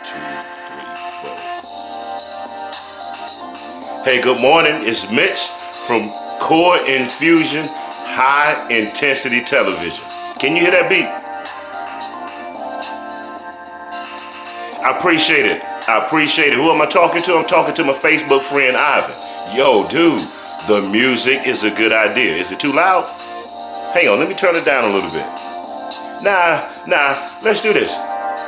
2, 3, 4. Hey, good morning. It's Mitch from Core Infusion High Intensity Television. Can you hear that beat? I appreciate it. Who am I talking to? I'm talking to my Facebook friend Ivan. Yo, dude, the music is a good idea. Is it too loud? Hang on, let me turn it down a little bit. Nah, let's do this.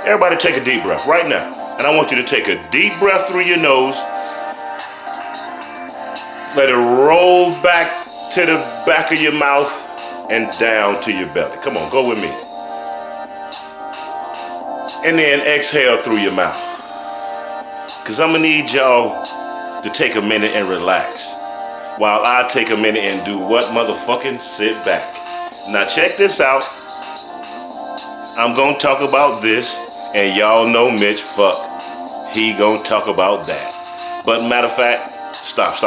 Everybody take a deep breath right now. And I want you to take a deep breath through your nose. Let it roll back to the back of your mouth and down to your belly. Come on, go with me. And then exhale through your mouth. Because I'm going to need y'all to take a minute and relax while I take a minute and do what, motherfucking sit back. Now check this out. I'm going to talk about this, and y'all know Mitch, fuck, he going to talk about that. But matter of fact, stop.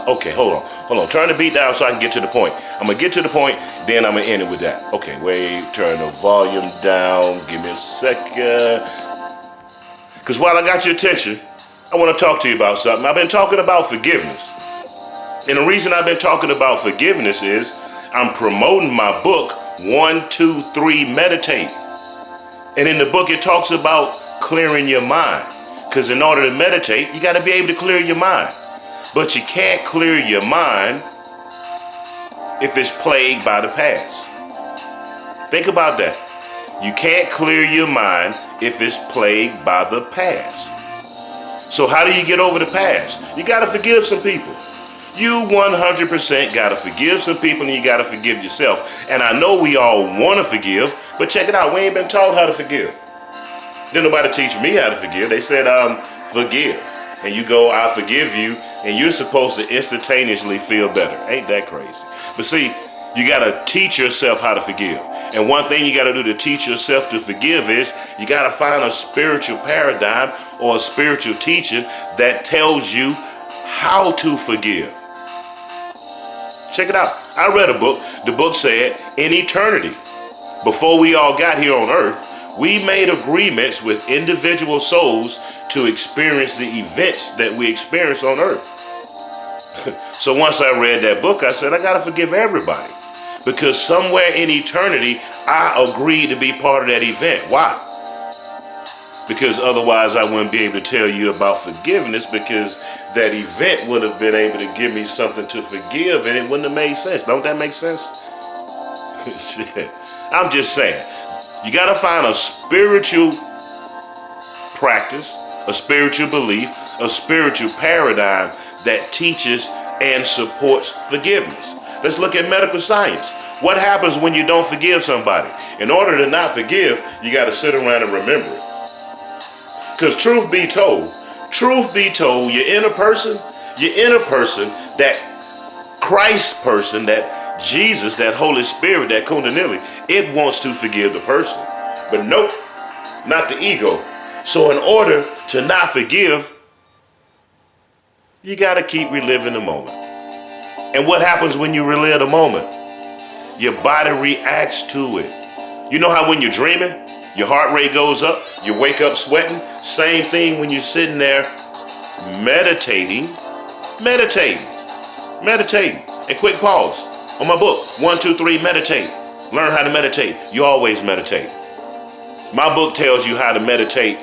Okay, hold on. Turn the beat down so I can get to the point. I'm going to get to the point, then I'm going to end it with that. Okay, wait, turn the volume down. Give me a second. Because while I got your attention, I want to talk to you about something. I've been talking about forgiveness. And the reason I've been talking about forgiveness is I'm promoting my book, 1, 2, 3, Meditate. And in the book, it talks about clearing your mind. Because in order to meditate, you got to be able to clear your mind. But you can't clear your mind if it's plagued by the past. Think about that. You can't clear your mind if it's plagued by the past. So how do you get over the past? You got to forgive some people. You 100% got to forgive some people, and you got to forgive yourself. And I know we all want to forgive, but check it out. We ain't been taught how to forgive. Didn't nobody teach me how to forgive. They said, forgive. And you go, I forgive you, and you're supposed to instantaneously feel better. Ain't that crazy? But see, you got to teach yourself how to forgive. And one thing you got to do to teach yourself to forgive is you got to find a spiritual paradigm or a spiritual teaching that tells you how to forgive. Check it out. I read a book. The book said, in eternity, before we all got here on earth, we made agreements with individual souls to experience the events that we experience on earth. So once I read that book, I said, I got to forgive everybody. Because somewhere in eternity, I agreed to be part of that event. Why? Because otherwise I wouldn't be able to tell you about forgiveness, because that event would have been able to give me something to forgive, and it wouldn't have made sense. Don't that make sense? Shit. I'm just saying. You got to find a spiritual practice, a spiritual belief, a spiritual paradigm that teaches and supports forgiveness. Let's look at medical science. What happens when you don't forgive somebody? In order to not forgive, you got to sit around and remember it. Because truth be told, your inner person, that Christ person, that Jesus, that Holy Spirit, that Kundalini, it wants to forgive the person. But nope, not the ego. So in order to not forgive, you got to keep reliving the moment. And what happens when you relive the moment? Your body reacts to it. You know how when you're dreaming, your heart rate goes up, you wake up sweating? Same thing when you're sitting there meditating. And quick pause. On my book, 1, 2, 3, Meditate. Learn how to meditate. You always meditate. My book tells you how to meditate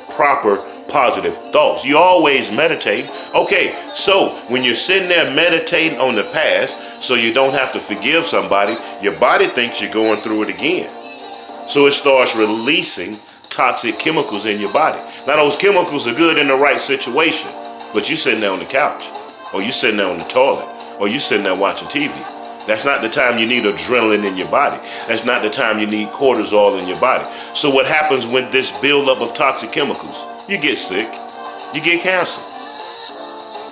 proper positive thoughts. You always meditate. Okay, so when you're sitting there meditating on the past so you don't have to forgive somebody, your body thinks you're going through it again. So it starts releasing toxic chemicals in your body. Now those chemicals are good in the right situation, but you're sitting there on the couch, or you're sitting there on the toilet, or you're sitting there watching TV. That's not the time you need adrenaline in your body. That's not the time you need cortisol in your body. So what happens when this buildup of toxic chemicals? You get sick, you get cancer,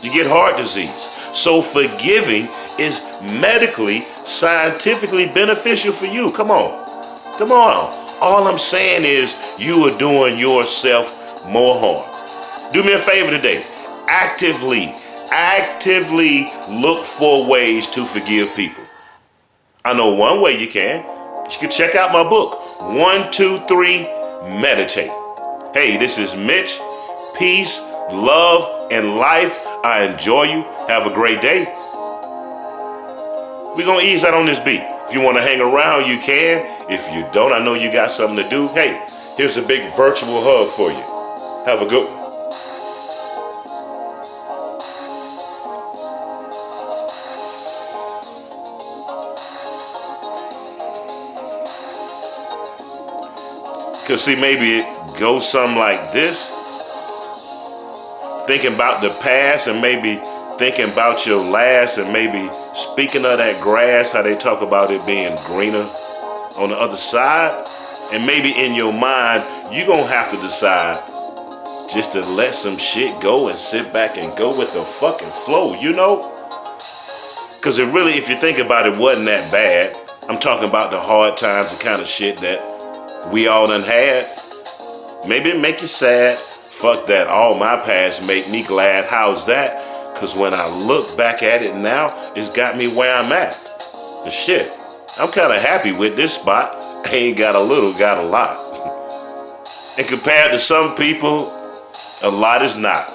you get heart disease. So forgiving is medically, scientifically beneficial for you. Come on. All I'm saying is you are doing yourself more harm. Do me a favor today. Actively look for ways to forgive people. I know one way you can. You can check out my book, 1, 2, 3, Meditate. Hey, this is Mitch. Peace, love, and life. I enjoy you. Have a great day. We're going to ease out on this beat. If you want to hang around, you can. If you don't, I know you got something to do. Hey, here's a big virtual hug for you. Have a good one. Because see, maybe it goes something like this. Thinking about the past and maybe thinking about your last, and maybe speaking of that grass, how they talk about it being greener on the other side. And maybe in your mind, you're going to have to decide just to let some shit go and sit back and go with the fucking flow, you know? Because it really, if you think about it, wasn't that bad. I'm talking about the hard times, the kind of shit that we all done had. Maybe it make you sad. Fuck that. All my past make me glad. How's that? Because when I look back at it now, it's got me where I'm at. And shit, I'm kind of happy with this spot. I ain't got a little, got a lot. And compared to some people, a lot is not.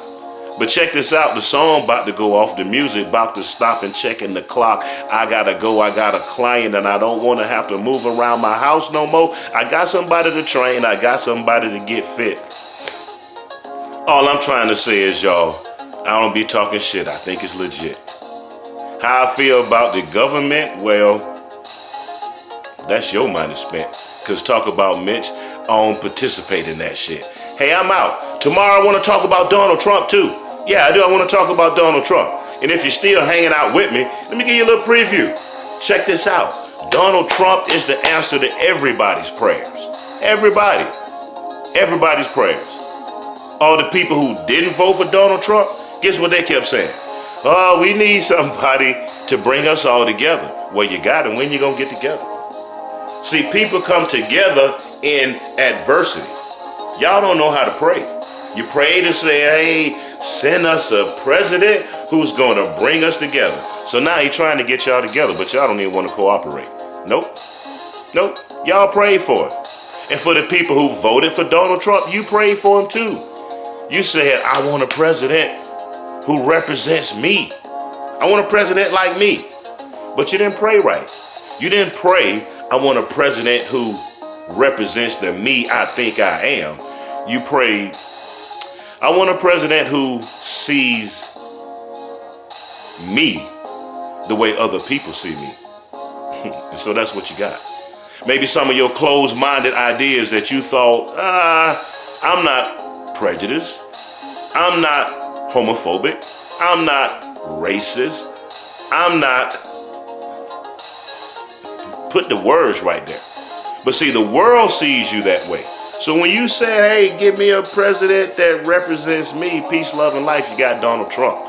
But check this out, the song about to go off, the music about to stop and checking the clock. I gotta go, I got a client and I don't want to have to move around my house no more. I got somebody to train, I got somebody to get fit. All I'm trying to say is, y'all, I don't be talking shit. I think it's legit. How I feel about the government, well, that's your money spent. Because talk about Mitch, I don't participate in that shit. Hey, I'm out. Tomorrow I want to talk about Donald Trump too. Yeah, I do. I want to talk about Donald Trump. And if you're still hanging out with me, let me give you a little preview. Check this out. Donald Trump is the answer to everybody's prayers. Everybody. Everybody's prayers. All the people who didn't vote for Donald Trump, guess what they kept saying? Oh, we need somebody to bring us all together. Well, you got it. When you gonna get together? See, people come together in adversity. Y'all don't know how to pray. You pray to say, hey, send us a president who's gonna bring us together. So now he's trying to get y'all together, but y'all don't even want to cooperate. Nope. Nope. Y'all prayed for it. And for the people who voted for Donald Trump, you prayed for him too. You said, I want a president who represents me. I want a president like me. But you didn't pray right. You didn't pray, I want a president who represents the me I think I am. You prayed, I want a president who sees me the way other people see me. And so that's what you got. Maybe some of your closed-minded ideas that you thought, I'm not prejudiced, I'm not homophobic, I'm not racist, I'm not, put the words right there. But see, the world sees you that way. So when you say, hey, give me a president that represents me, peace, love, and life, you got Donald Trump.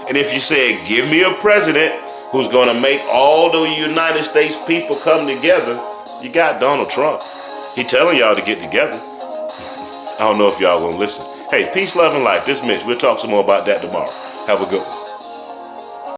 And if you say, give me a president who's going to make all the United States people come together, you got Donald Trump. He telling y'all to get together. I don't know if y'all gonna listen. Hey, peace, love, and life. This is Mitch. We'll talk some more about that tomorrow. Have a good one.